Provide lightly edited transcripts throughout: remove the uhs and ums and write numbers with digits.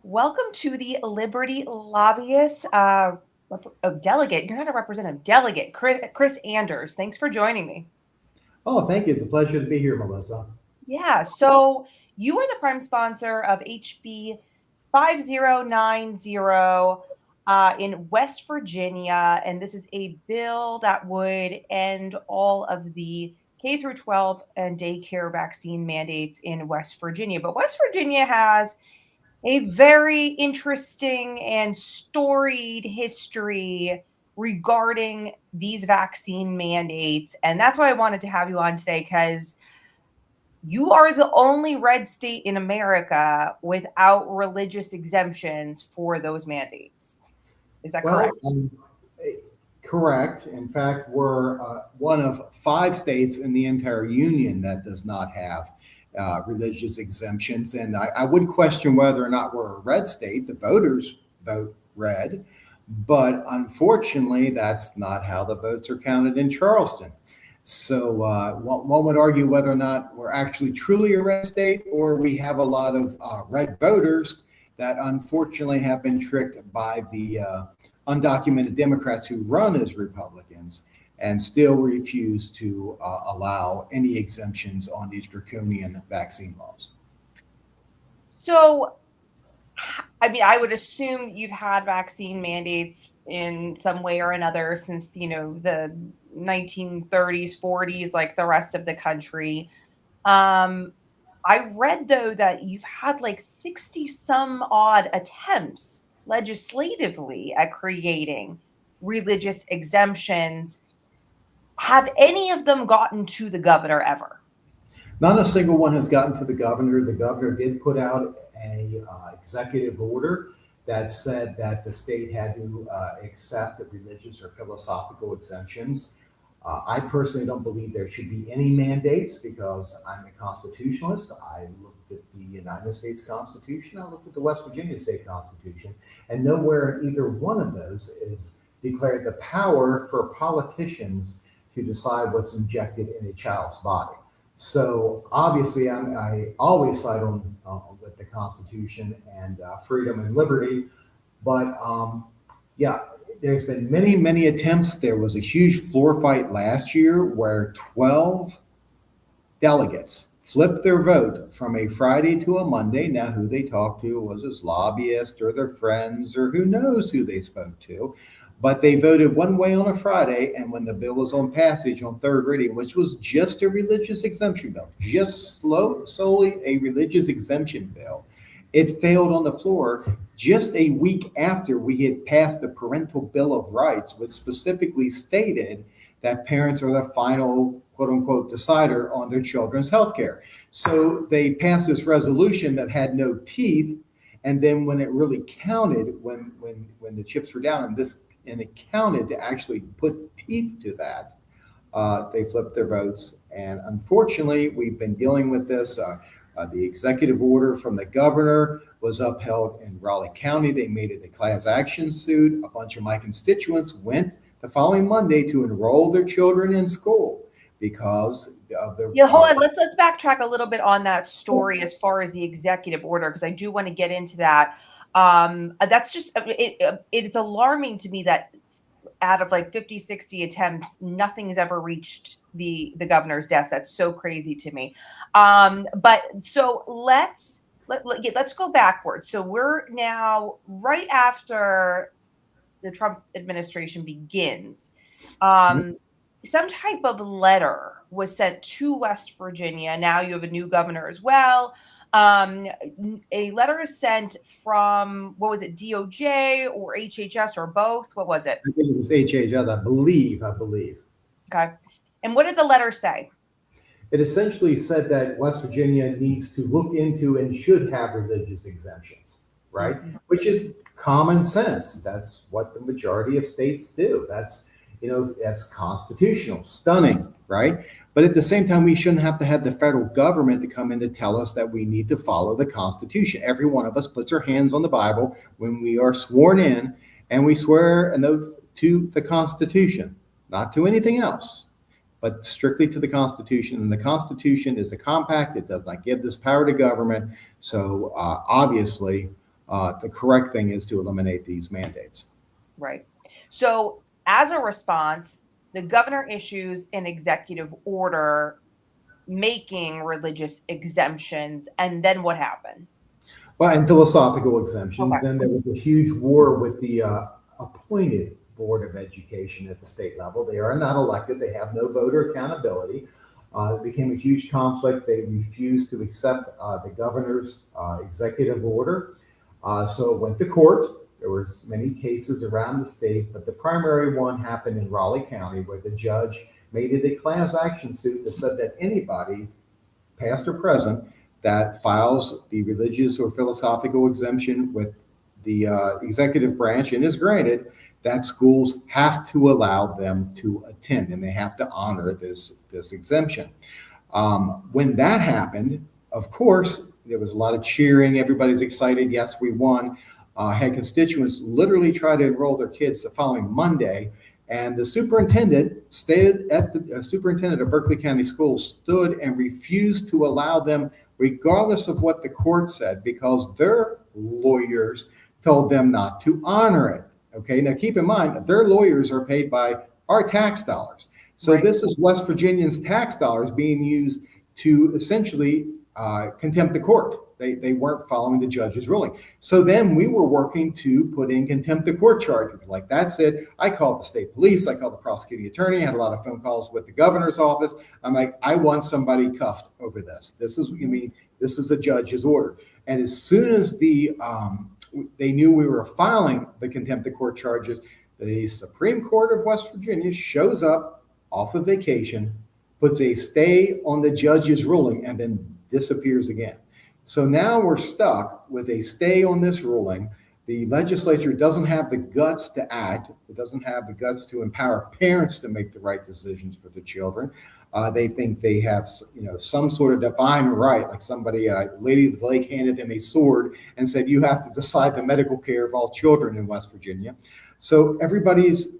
Welcome to the Liberty Lobbyist Delegate. You're not a representative, Delegate, Chris Anders. Thanks for joining me. Oh, thank you. It's a pleasure to be here, Melissa. Yeah, so you are the prime sponsor of HB 5090 in West Virginia, and this is a bill that would end all of the K through 12 and daycare vaccine mandates in West Virginia. But West Virginia has a very interesting and storied history regarding these vaccine mandates. And that's why I wanted to have you on today, because you are the only red state in America without religious exemptions for those mandates. Is that Well, correct? Correct. In fact, we're one of 5 states in the entire union that does not have religious exemptions. And I would question whether or not we're a red state. The voters vote red. But unfortunately, that's not how the votes are counted in Charleston. So one would argue whether or not we're actually truly a red state, or we have a lot of red voters that unfortunately have been tricked by the undocumented Democrats who run as Republicans and still refuse to allow any exemptions on these draconian vaccine laws. So, I would assume you've had vaccine mandates in some way or another since, the 1930s, 40s, like the rest of the country. I read, though, that you've had like 60 some odd attempts legislatively at creating religious exemptions. Have any of them gotten to the governor ever? Not a single one has gotten to the governor. The governor did put out a executive order that said that the state had to accept the religious or philosophical exemptions. I personally don't believe there should be any mandates because I'm a constitutionalist. I looked at the United States Constitution, I looked at the West Virginia State Constitution, and nowhere in either one of those is declared the power for politicians to decide what's injected in a child's body. So obviously, I always side on with the Constitution and freedom and liberty. But yeah, there's been many, many attempts. There was a huge floor fight last year where 12 delegates flipped their vote from a Friday to a Monday. Now, who they talked to was his lobbyist or their friends or who knows who they spoke to. But they voted one way on a Friday, and when the bill was on passage on third reading, which was just a religious exemption bill, just solely a religious exemption bill, it failed on the floor just a week after we had passed the Parental Bill of Rights, which specifically stated that parents are the final quote unquote decider on their children's health care. So they passed this resolution that had no teeth. And then when it really counted, when the chips were down and it counted to actually put teeth to that, they flipped their votes. And unfortunately, we've been dealing with this. The executive order from the governor was upheld in Raleigh County. They made it a class action suit. A bunch of my constituents went the following Monday to enroll their children in school because of the. Yeah, hold on. Let's backtrack a little bit on that story as far as the executive order, because I do want to get into that. That's just it's alarming to me that out of like 50, 60 attempts, nothing's ever reached the governor's desk. That's so crazy to me. But so let's go backwards. So we're now right after the Trump administration begins. Some type of letter was sent to West Virginia. Now you have a new governor as well. A letter is sent from, what was it, DOJ or HHS or both? What was it? I think it was HHS, I believe. Okay. And what did the letter say? It essentially said that West Virginia needs to look into and should have religious exemptions, right? Mm-hmm. Which is common sense. That's what the majority of states do. That's constitutional, stunning, right? But at the same time, we shouldn't have to have the federal government to come in to tell us that we need to follow the Constitution. Every one of us puts our hands on the Bible when we are sworn in, and we swear an oath to the Constitution, not to anything else, but strictly to the Constitution. And the Constitution is a compact. It does not give this power to government. So obviously, The correct thing is to eliminate these mandates. Right. So, as a response, the governor issues an executive order making religious exemptions. And then what happened? Well, and philosophical exemptions. Okay. Then there was a huge war with the appointed Board of Education at the state level. They are not elected, they have no voter accountability. It became a huge conflict. They refused to accept the governor's executive order. So it went to court. There was many cases around the state, but the primary one happened in Raleigh County, where the judge made it a class action suit that said that anybody, past or present, that files the religious or philosophical exemption with the executive branch and is granted, that schools have to allow them to attend and they have to honor this exemption. When that happened, of course, there was a lot of cheering. Everybody's excited. Yes, we won. Had constituents literally try to enroll their kids the following Monday, and the superintendent superintendent of Berkeley County Schools stood and refused to allow them, regardless of what the court said, because their lawyers told them not to honor it. Okay, now keep in mind, their lawyers are paid by our tax dollars. So Right. this is West Virginians' tax dollars being used to essentially contempt the court. They weren't following the judge's ruling. So then we were working to put in contempt of court charges. Like that's it. I called the state police. I called the prosecuting attorney. I had a lot of phone calls with the governor's office. I'm like, I want somebody cuffed over this. This is a judge's order. And as soon as they knew we were filing the contempt of court charges, the Supreme Court of West Virginia shows up off of vacation, puts a stay on the judge's ruling, and then disappears again. So now we're stuck with a stay on this ruling. The legislature doesn't have the guts to act. It doesn't have the guts to empower parents to make the right decisions for the children. They think they have, some sort of divine right, like somebody, Lady of the Lake handed them a sword and said, "You have to decide the medical care of all children in West Virginia." So everybody's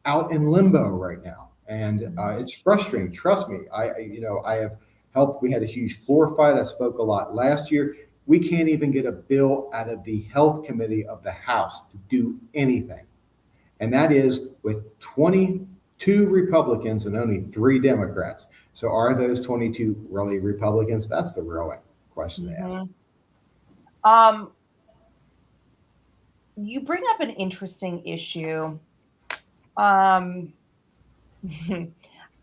out in limbo right now, and it's frustrating. Trust me, I have helped. We had a huge floor fight. I spoke a lot last year. We can't even get a bill out of the health committee of the House to do anything. And that is with 22 Republicans and only 3 Democrats. So are those 22 really Republicans? That's the real question to ask. Um, you bring up an interesting issue. Um,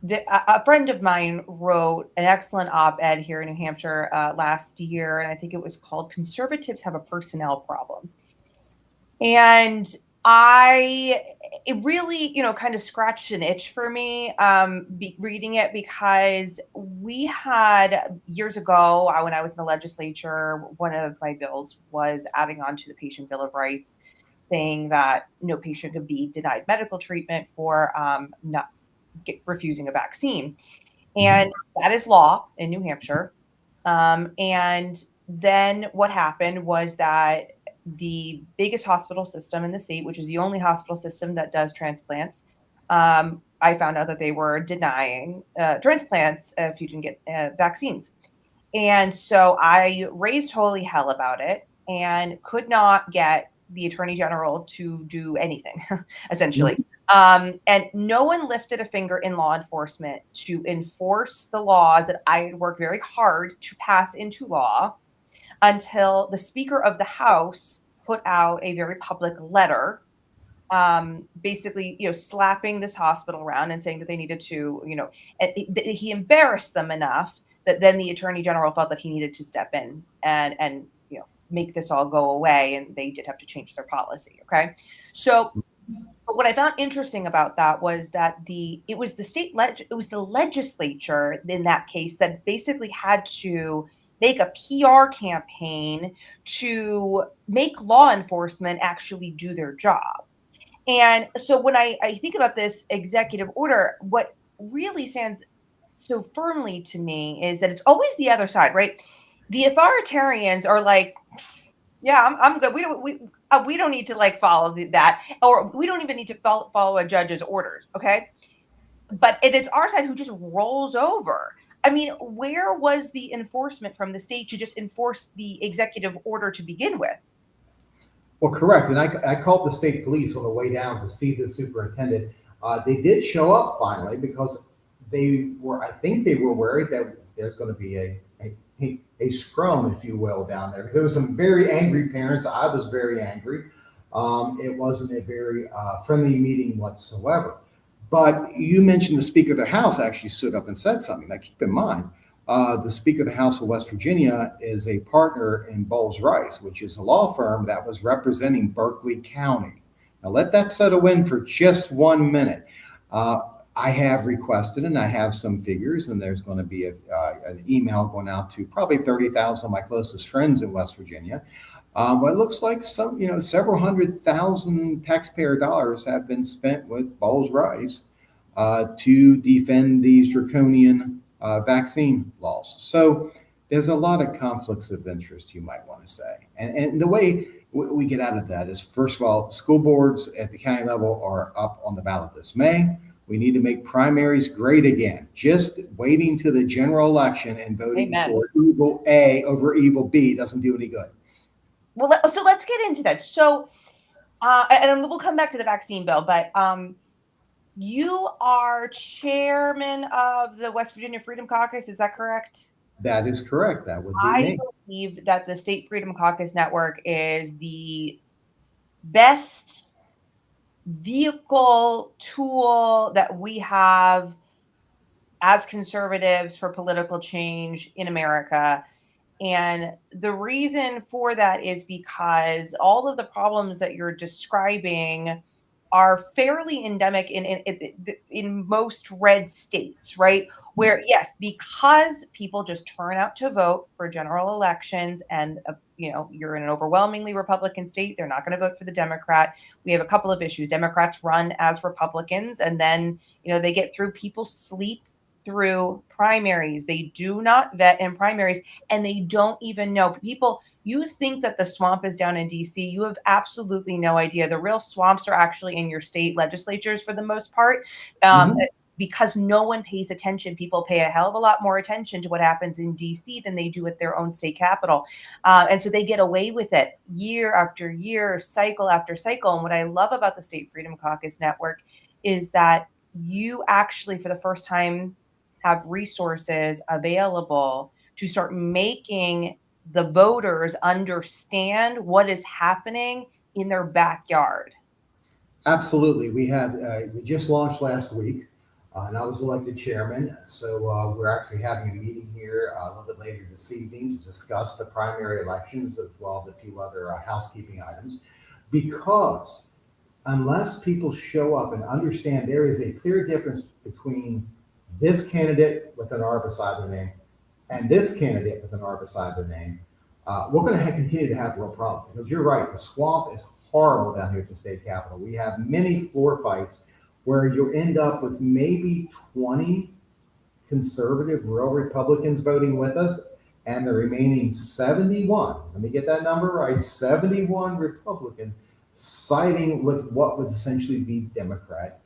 a friend of mine wrote an excellent op-ed here in New Hampshire last year, and I think it was called "Conservatives Have a Personnel Problem." And it really, kind of scratched an itch for me reading it, because we had years ago, when I was in the legislature, one of my bills was adding on to the Patient Bill of Rights, saying that no patient could be denied medical treatment for not refusing a vaccine. And that is law in New Hampshire. And then what happened was that the biggest hospital system in the state, which is the only hospital system that does transplants, I found out that they were denying transplants if you didn't get vaccines. And so I raised holy hell about it and could not get the attorney general to do anything, essentially. And no one lifted a finger in law enforcement to enforce the laws that I had worked very hard to pass into law, until the Speaker of the House put out a very public letter, basically, slapping this hospital around and saying that they needed to, he embarrassed them enough that then the Attorney General felt that he needed to step in and make this all go away, and they did have to change their policy. Okay, so. But what I found interesting about that was that it was the legislature in that case that basically had to make a PR campaign to make law enforcement actually do their job. And so when I think about this executive order, what really stands so firmly to me is that it's always the other side, right? The authoritarians are like, yeah, I'm good. We don't need to follow that, or we don't even need to follow a judge's orders. Okay. But it's our side who just rolls over. I mean, where was the enforcement from the state to just enforce the executive order to begin with? Well, correct. And I called the state police on the way down to see the superintendent. They did show up finally because I think they were worried that there's going to be a scrum, if you will, down there. There were some very angry parents. I was very angry. It wasn't a very friendly meeting whatsoever. But you mentioned the Speaker of the House actually stood up and said something. Now, keep in mind, the Speaker of the House of West Virginia is a partner in Bowles Rice, which is a law firm that was representing Berkeley County. Now, let that settle in for just 1 minute. I have requested, and I have some figures, and there's going to be an email going out to probably 30,000 of my closest friends in West Virginia. But it looks like several hundred thousand taxpayer dollars have been spent with Bowles Rice to defend these draconian vaccine laws. So there's a lot of conflicts of interest, you might want to say. And the way we get out of that is, first of all, school boards at the county level are up on the ballot this May. We need to make primaries great again. Just waiting to the general election and voting for evil A over evil B doesn't do any good. Well, so let's get into that. So, and we'll come back to the vaccine bill, but you are chairman of the West Virginia Freedom Caucus. Is that correct? That is correct. That would be I me. believe that the State Freedom Caucus Network is the best vehicle tool that we have as conservatives for political change in America. And the reason for that is because all of the problems that you're describing are fairly endemic in most red states, right? Where, yes, because people just turn out to vote for general elections, and you're in an overwhelmingly Republican state, they're not going to vote for the Democrat. We have a couple of issues. Democrats run as Republicans, and then they get through. People sleep through primaries. They do not vet in primaries, and they don't even know. People, you think that the swamp is down in DC. You have absolutely no idea. The real swamps are actually in your state legislatures for the most part. Because no one pays attention. People pay a hell of a lot more attention to what happens in DC than they do at their own state capital. And so they get away with it year after year, cycle after cycle. And what I love about the State Freedom Caucus Network is that you actually, for the first time, have resources available to start making the voters understand what is happening in their backyard. Absolutely. We just launched last week, and I was elected chairman. So we're actually having a meeting here a little bit later this evening to discuss the primary elections as well as a few other housekeeping items. Because unless people show up and understand there is a clear difference between this candidate with an R beside their name and this candidate with an R beside their name, we're going to continue to have real problems. Because you're right, the swamp is horrible down here at the state capitol. We have many floor fights where you'll end up with maybe 20 conservative real Republicans voting with us, and the remaining 71, let me get that number right, 71 Republicans siding with what would essentially be Democrat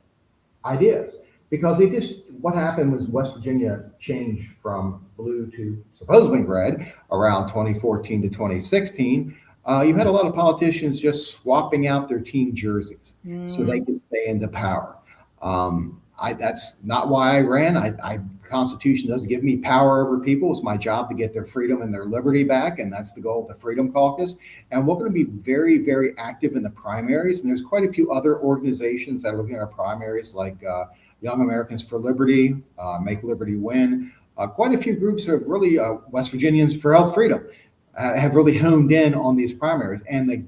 ideas. Because what happened was West Virginia changed from blue to supposedly red around 2014 to 2016. You had a lot of politicians just swapping out their team jerseys so they could stay into power. That's not why I ran. Constitution doesn't give me power over people. It's my job to get their freedom and their liberty back, and that's the goal of the Freedom Caucus. And we're going to be very, very active in the primaries. And there's quite a few other organizations that are looking at our primaries, like Young Americans for Liberty, Make Liberty Win. Quite a few groups of really West Virginians for Health Freedom have really honed in on these primaries. And the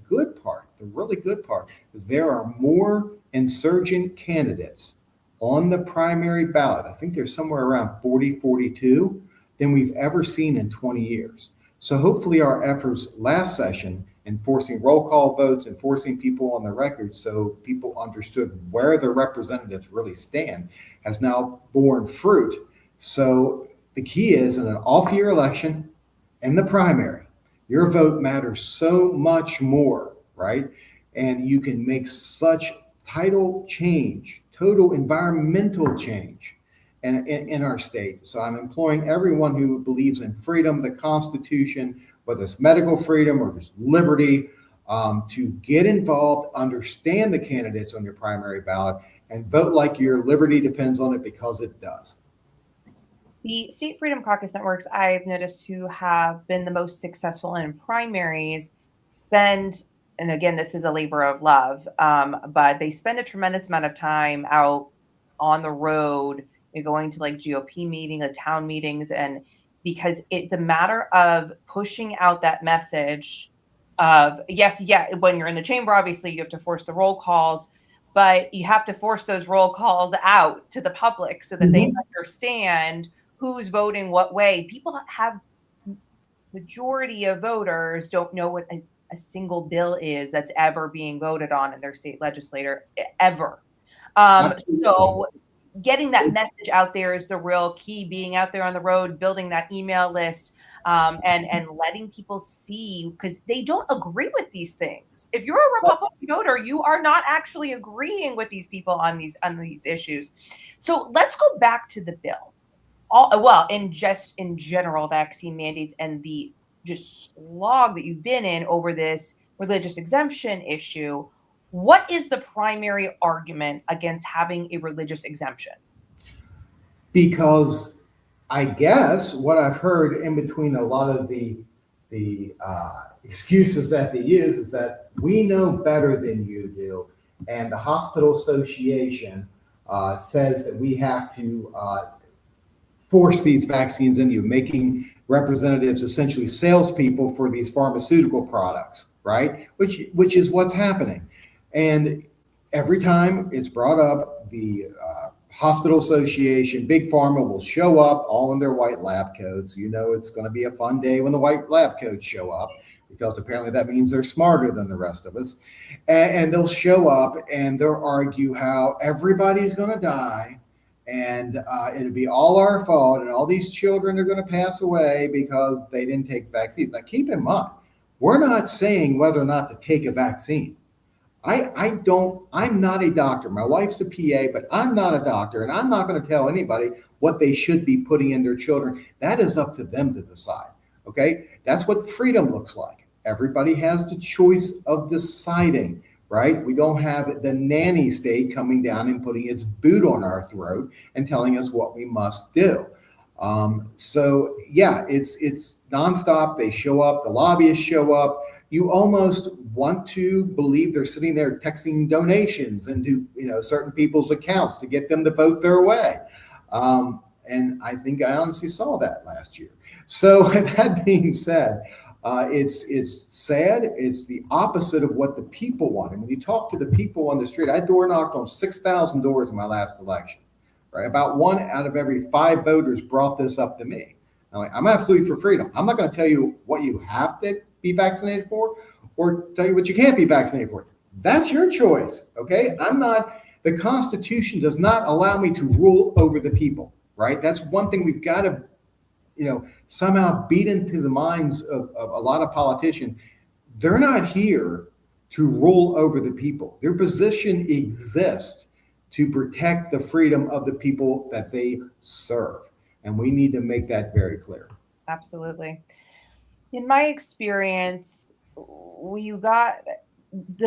really good part, is there are more insurgent candidates on the primary ballot. I think there's somewhere around 40, 42 than we've ever seen in 20 years. So hopefully our efforts last session in forcing roll call votes and forcing people on the record so people understood where their representatives really stand has now borne fruit. So the key is, in an off-year election, in the primary, your vote matters so much more, right? And you can make such total environmental change in our state. So I'm imploring everyone who believes in freedom, the Constitution, whether it's medical freedom or just liberty, to get involved, understand the candidates on your primary ballot, and vote like your liberty depends on it, because it does. The State Freedom Caucus networks I've noticed who have been the most successful in primaries spend, and again, this is a labor of love, but they spend a tremendous amount of time out on the road, going to like GOP meetings, town meetings, and because it's a matter of pushing out that message of yes, yeah, when you're in the chamber, obviously you have to force the roll calls, but you have to force those roll calls out to the public so that they understand who's voting what way. People that have majority of voters don't know what a single bill is that's ever being voted on in their state legislature ever. Absolutely. So getting that message out there is the real key. Being out there on the road, building that email list, and letting people see, because they don't agree with these things. If you're a Republican voter, you are not actually agreeing with these people on these issues. So let's go back to the bill. In general, vaccine mandates and the just slog that you've been in over this religious exemption issue. What is the primary argument against having a religious exemption? Because I guess what I've heard in between a lot of the excuses that they use is that we know better than you do, and the hospital association says that we have to force these vaccines into you, making representatives essentially salespeople for these pharmaceutical products, right? Which is what's happening. And every time it's brought up, the hospital association, big pharma will show up all in their white lab coats. You know, it's going to be a fun day when the white lab coats show up, because apparently that means they're smarter than the rest of us. And they'll show up and they'll argue how everybody's going to die, and it'll be all our fault, and all these children are going to pass away because they didn't take vaccines. Now, keep in mind, we're not saying whether or not to take a vaccine. I'm not a doctor. My wife's a PA, but I'm not a doctor, and I'm not going to tell anybody what they should be putting in their children. That is up to them to decide. Okay. That's what freedom looks like. Everybody has the choice of deciding, right? We don't have the nanny state coming down and putting its boot on our throat and telling us what we must do. So yeah, it's nonstop. They show up, the lobbyists show up. You almost want to believe they're sitting there texting donations into certain people's accounts to get them to vote their way. And I think I honestly saw that last year. So that being said, it's sad. It's the opposite of what the people want. And when you talk to the people on the street, I door knocked on 6,000 doors in my last election. Right, about 1 out of every 5 voters brought this up to me. I'm absolutely for freedom. I'm not going to tell you what you have to be vaccinated for, or tell you what you can't be vaccinated for. That's your choice. Okay, I'm not. The Constitution does not allow me to rule over the people. Right, that's one thing we've got to somehow beat into the minds of a lot of politicians. They're not here to rule over the people. Their position exists to protect the freedom of the people that they serve. And we need to make that very clear. Absolutely. In my experience, you got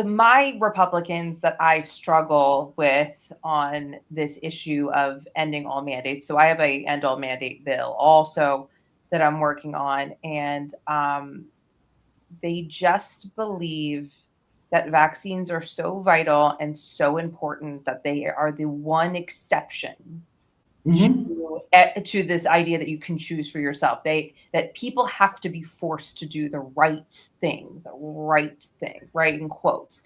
my Republicans that I struggle with on this issue of ending all mandates. So I have a end all mandate bill also that I'm working on, and they just believe that vaccines are so vital and so important that they are the one exception to this idea that you can choose for yourself. That people have to be forced to do the right thing, right, in quotes.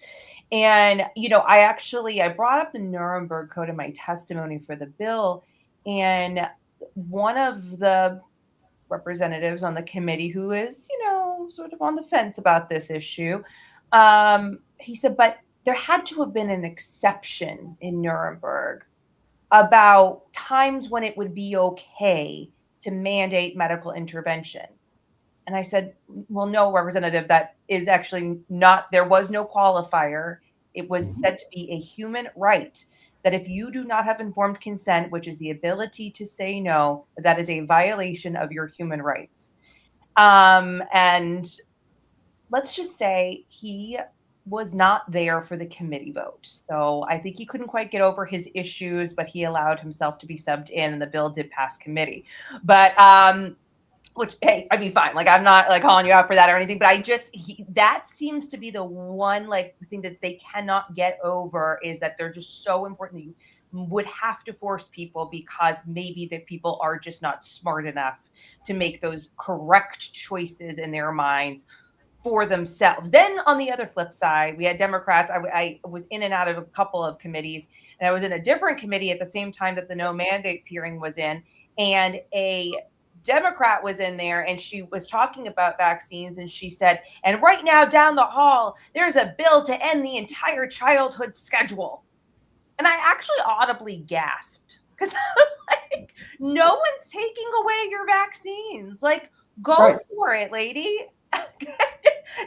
And I brought up the Nuremberg Code in my testimony for the bill, and one of the representatives on the committee who is sort of on the fence about this issue, he said, but there had to have been an exception in Nuremberg about times when it would be okay to mandate medical intervention. And I said, well, no, Representative, that is actually not, there was no qualifier. It was said to be a human right, that if you do not have informed consent, which is the ability to say no, that is a violation of your human rights. And let's just say he was not there for the committee vote. So I think he couldn't quite get over his issues, but he allowed himself to be subbed in and the bill did pass committee. But which, hey, I mean, fine. Like, I'm not like calling you out for that or anything, but that seems to be the one like thing that they cannot get over, is that they're just so important that you would have to force people, because maybe the people are just not smart enough to make those correct choices in their minds for themselves. Then on the other flip side, we had Democrats. I was in and out of a couple of committees, and I was in a different committee at the same time that the no mandates hearing was in, and a Democrat was in there, and she was talking about vaccines, and she said, and right now down the hall, there's a bill to end the entire childhood schedule. And I actually audibly gasped, because I was like, no one's taking away your vaccines. Like, go Right. for it, lady.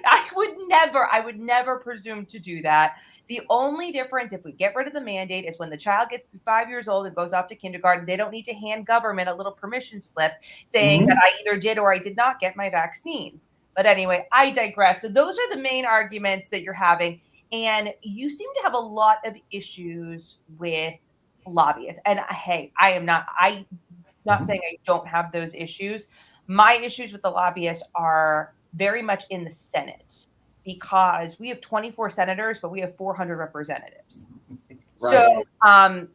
I would never presume to do that. The only difference, if we get rid of the mandate, is when the child gets 5 years old and goes off to kindergarten, they don't need to hand government a little permission slip saying that Mhm. I either did or I did not get my vaccines. But anyway, I digress. So those are the main arguments that you're having. And you seem to have a lot of issues with lobbyists. And hey, I'm not Mhm. saying I don't have those issues. My issues with the lobbyists are very much in the Senate, because we have 24 senators, but we have 400 representatives. Right. So,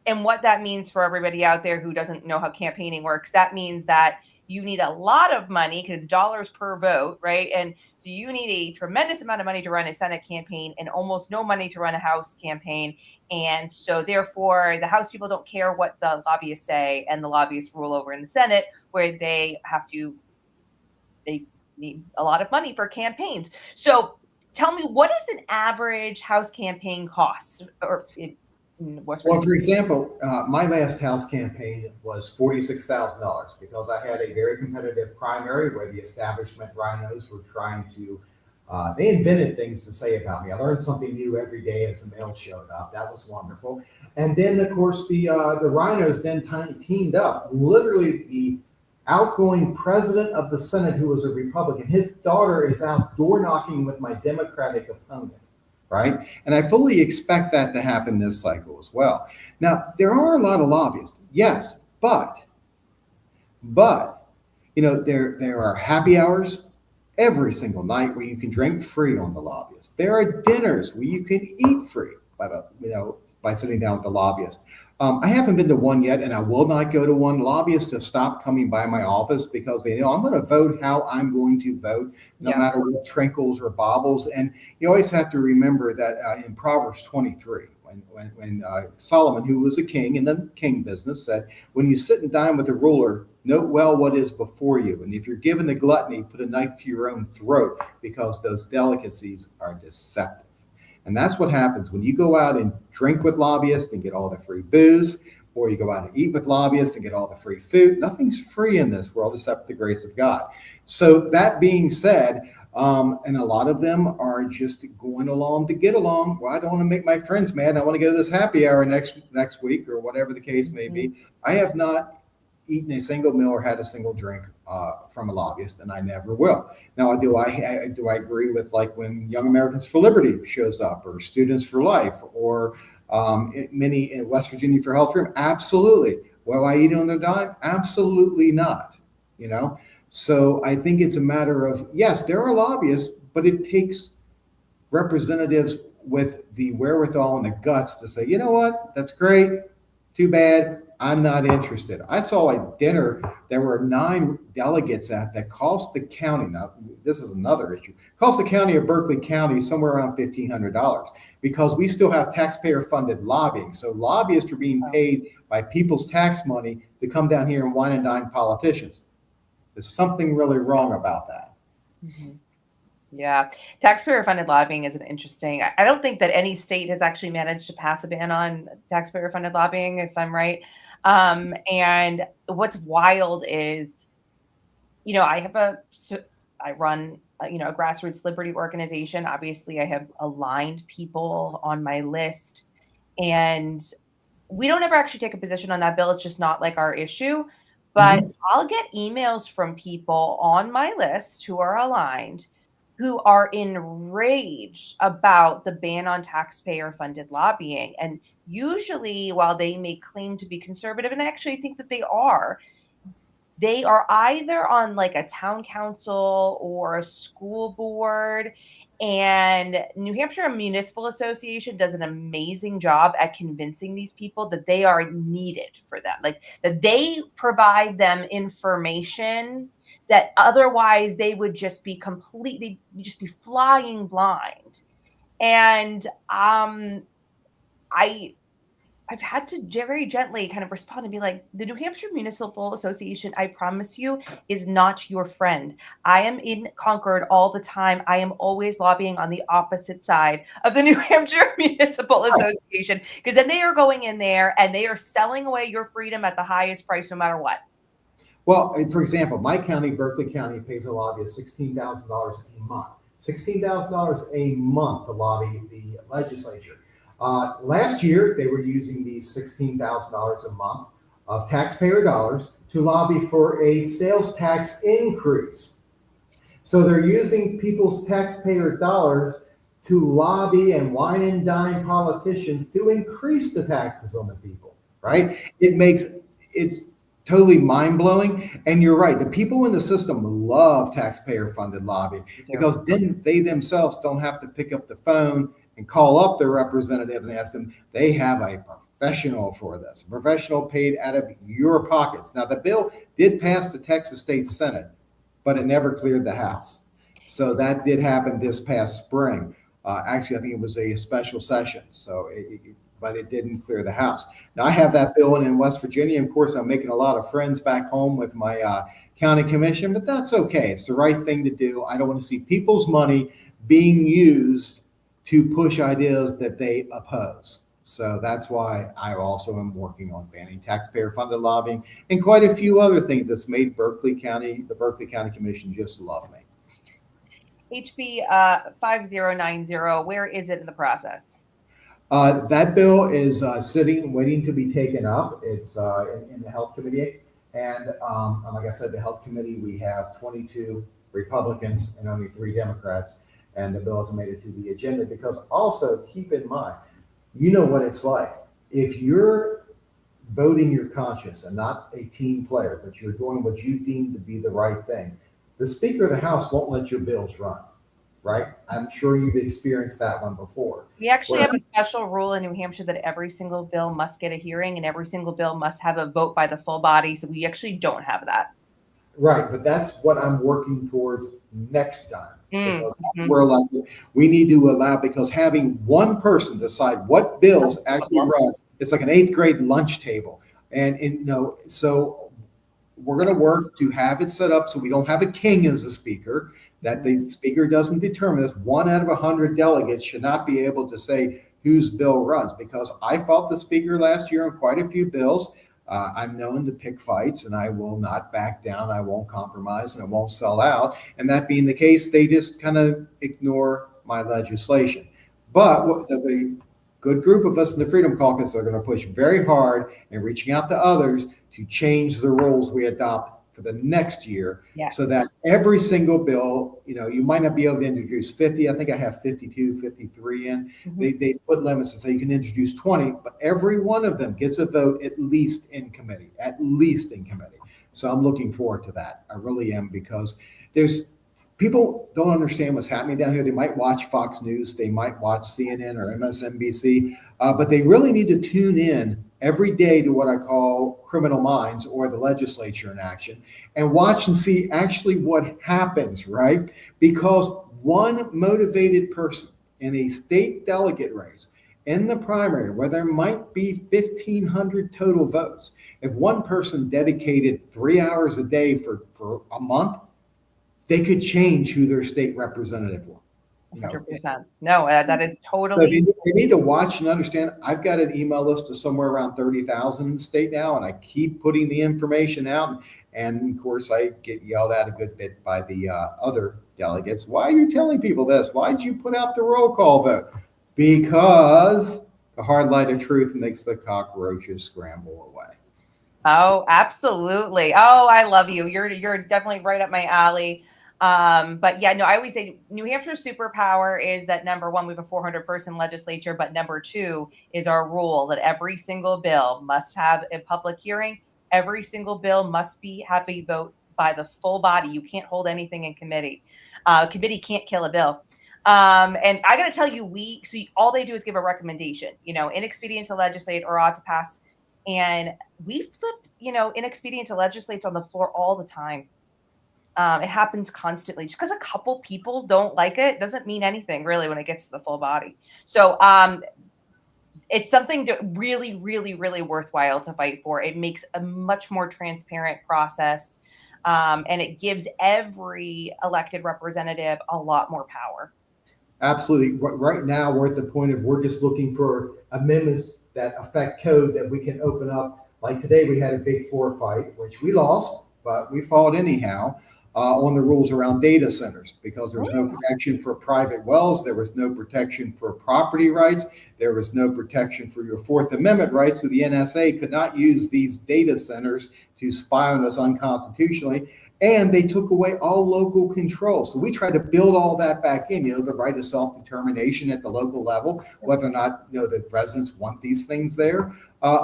and what that means for everybody out there who doesn't know how campaigning works, that means that you need a lot of money, because it's dollars per vote, right? And so you need a tremendous amount of money to run a Senate campaign and almost no money to run a House campaign. And so, therefore, the House people don't care what the lobbyists say, and the lobbyists rule over in the Senate, where they need a lot of money for campaigns. So, tell me, what is an average House campaign cost, or in West Well, Virginia? for example, my last House campaign was $46,000 because I had a very competitive primary where the establishment rhinos were trying to. They invented things to say about me. I learned something new every day as the mail showed up. That was wonderful. And then, of course, the rhinos then teamed up. Literally, the outgoing president of the Senate, who was a Republican, his daughter is out door knocking with my Democratic opponent, right? And I fully expect that to happen this cycle as well. Now, there are a lot of lobbyists, yes, but there are happy hours every single night where you can drink free on the lobbyist. There are dinners where you can eat free by sitting down with the lobbyist. I haven't been to one yet, and I will not go to one. Lobbyists have stopped coming by my office because they know I'm going to vote how I'm going to vote, no Yeah. matter what trinkles or baubles. And you always have to remember that in Proverbs 23, when Solomon, who was a king in the king business, said, "When you sit and dine with a ruler, note well what is before you. And if you're given the gluttony, put a knife to your own throat, because those delicacies are deceptive." And that's what happens when you go out and drink with lobbyists and get all the free booze, or you go out and eat with lobbyists and get all the free food. Nothing's free in this world except the grace of God. So, that being said, and a lot of them are just going along to get along. Well, I don't want to make my friends mad. I want to go to this happy hour next week, or whatever the case may Mhm. be. I have not eaten a single meal or had a single drink from a lobbyist, and I never will. Now, do I agree with, like, when Young Americans for Liberty shows up, or Students for Life, or many in West Virginia for Health Freedom? Absolutely. Will I eat on their dime? Absolutely not. You know. So I think it's a matter of, yes, there are lobbyists, but it takes representatives with the wherewithal and the guts to say, you know what, that's great. Too bad. I'm not interested. I saw a dinner. There were 9 delegates at that cost the county. Now, this is another issue. Cost the county of Berkeley County somewhere around $1,500 because we still have taxpayer-funded lobbying. So lobbyists are being Oh. paid by people's tax money to come down here and wine and dine politicians. There's something really wrong about that. Mhm. Yeah. Taxpayer funded lobbying is an interesting. I don't think that any state has actually managed to pass a ban on taxpayer funded lobbying, if I'm right. And what's wild is, I have I run, a grassroots liberty organization. Obviously, I have aligned people on my list, and we don't ever actually take a position on that bill. It's just not like our issue. But Mhm. I'll get emails from people on my list who are aligned, who are enraged about the ban on taxpayer funded lobbying. And usually, while they may claim to be conservative, and I actually think that they are either on like a town council or a school board. And New Hampshire Municipal Association does an amazing job at convincing these people that they are needed for them, like that they provide them information that otherwise they would just be completely just be flying blind. And I I've had to very gently kind of respond and be like, the New Hampshire Municipal Association, I promise you, is not your friend. I am in Concord all the time. I am always lobbying on the opposite side of the New Hampshire Municipal Association, because then they are going in there and they are selling away your freedom at the highest price, no matter what. Well, for example, my county, Berkeley County, pays a lobbyist $16,000 a month. $16,000 a month to lobby the legislature. Last year, they were using these $16,000 a month of taxpayer dollars to lobby for a sales tax increase. So they're using people's taxpayer dollars to lobby and wine and dine politicians to increase the taxes on the people, right? It's totally mind blowing. And you're right. The people in the system love taxpayer funded lobbying because then they themselves don't have to pick up the phone and call up their representative and ask them. They have a professional for this, a professional paid out of your pockets. Now, the bill did pass the Texas State Senate, but it never cleared the House. So that did happen this past spring. Actually, I think it was a special session. But it didn't clear the House. Now, I have that bill in West Virginia. Of course, I'm making a lot of friends back home with my county commission, but that's okay. It's the right thing to do. I don't want to see people's money being used to push ideas that they oppose. So that's why I also am working on banning taxpayer-funded lobbying and quite a few other things that's made the Berkeley County Commission just love me. HB 5090, where is it in the process? That bill is sitting, waiting to be taken up. It's in the Health Committee. And like I said, the Health Committee, we have 22 Republicans and only 3 Democrats. And the bill hasn't made it to the agenda because also keep in mind, you know what it's like. If you're voting your conscience and not a team player, but you're doing what you deem to be the right thing, the Speaker of the House won't let your bills run. Right? I'm sure you've experienced that one before. We actually have a special rule in New Hampshire that every single bill must get a hearing and every single bill must have a vote by the full body. So we actually don't have that. Right, but that's what I'm working towards next time. Because We're elected, we need to allow, because having one person decide what bills actually run, it's like an 8th grade lunch table. And so we're going to work to have it set up so we don't have a king as a speaker, that the speaker doesn't determine this. 1 out of 100 delegates should not be able to say whose bill runs, because I fought the speaker last year on quite a few bills. I'm known to pick fights and I will not back down. I won't compromise and I won't sell out. And that being the case, they just kind of ignore my legislation. But there's a good group of us in the Freedom Caucus that are going to push very hard in reaching out to others to change the rules we adopt for the next year, so that every single bill, you might not be able to introduce 50. I think I have 52, 53 in. They put limits and say you can introduce 20, but every one of them gets a vote at least in committee. So I'm looking forward to that. I really am, because people don't understand what's happening down here. They might watch Fox News, they might watch CNN or MSNBC, but they really need to tune in every day to what I call Criminal Minds, or the legislature in action, and watch and see actually what happens, right? Because one motivated person in a state delegate race in the primary, where there might be 1,500 total votes, if one person dedicated 3 hours a day for a month, they could change who their state representative was. 100%. No, that is totally. So they need to watch and understand. I've got an email list of somewhere around 30,000 in the state now, and I keep putting the information out. And of course, I get yelled at a good bit by the other delegates. Why are you telling people this? Why did you put out the roll call vote? Because the hard light of truth makes the cockroaches scramble away. Oh, absolutely. Oh, I love you. You're definitely right up my alley. But yeah, no, I always say New Hampshire's superpower is that number one, we have a 400-person legislature, but number two is our rule that every single bill must have a public hearing. Every single bill must have a vote by the full body. You can't hold anything in committee. Committee can't kill a bill. And I got to tell you, all they do is give a recommendation, inexpedient to legislate or ought to pass. And we flip, inexpedient to legislate on the floor all the time. It happens constantly. Just because a couple people don't like it doesn't mean anything really when it gets to the full body. So it's something really, really, really worthwhile to fight for. It makes a much more transparent process, and it gives every elected representative a lot more power. Absolutely. Right now, we're at the point of we're just looking for amendments that affect code that we can open up. Like today, we had a big floor fight, which we lost, but we fought anyhow on the rules around data centers because there was no protection for private wells. There was no protection for property rights. There was no protection for your Fourth Amendment rights. So the NSA could not use these data centers to spy on us unconstitutionally. And they took away all local control. So we tried to build all that back in, the right of self-determination at the local level, whether or not, the residents want these things there.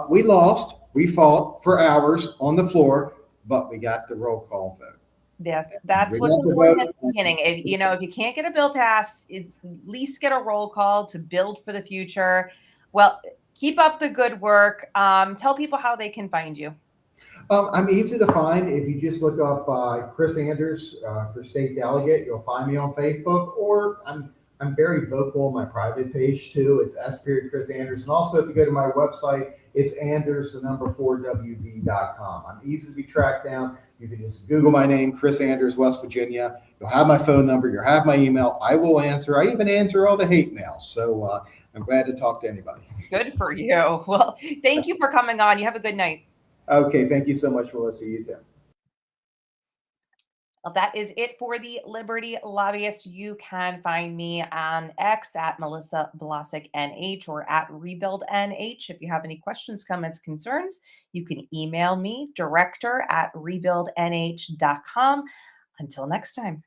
We lost, we fought for hours on the floor, but we got the roll call vote. Yeah, that's what's important at the beginning. If you can't get a bill passed, at least get a roll call to build for the future. Well, keep up the good work. Tell people how they can find you. I'm easy to find. If you just look up Chris Anders for state delegate, you'll find me on Facebook. Or I'm very vocal on my private page too. It's S.Chris Anders. And also, if you go to my website, it's Anders4WV.com. I'm easy to be tracked down. You can just Google my name, Chris Anders, West Virginia. You'll have my phone number. You'll have my email. I will answer. I even answer all the hate mails. So I'm glad to talk to anybody. Good for you. Well, thank you for coming on. You have a good night. Okay, thank you so much, Melissa. You too. Well, that is it for the Liberty Lobbyist. You can find me on X at Melissa Blasek NH or at Rebuild NH. If you have any questions, comments, concerns, you can email me director@rebuildnh.com. Until next time.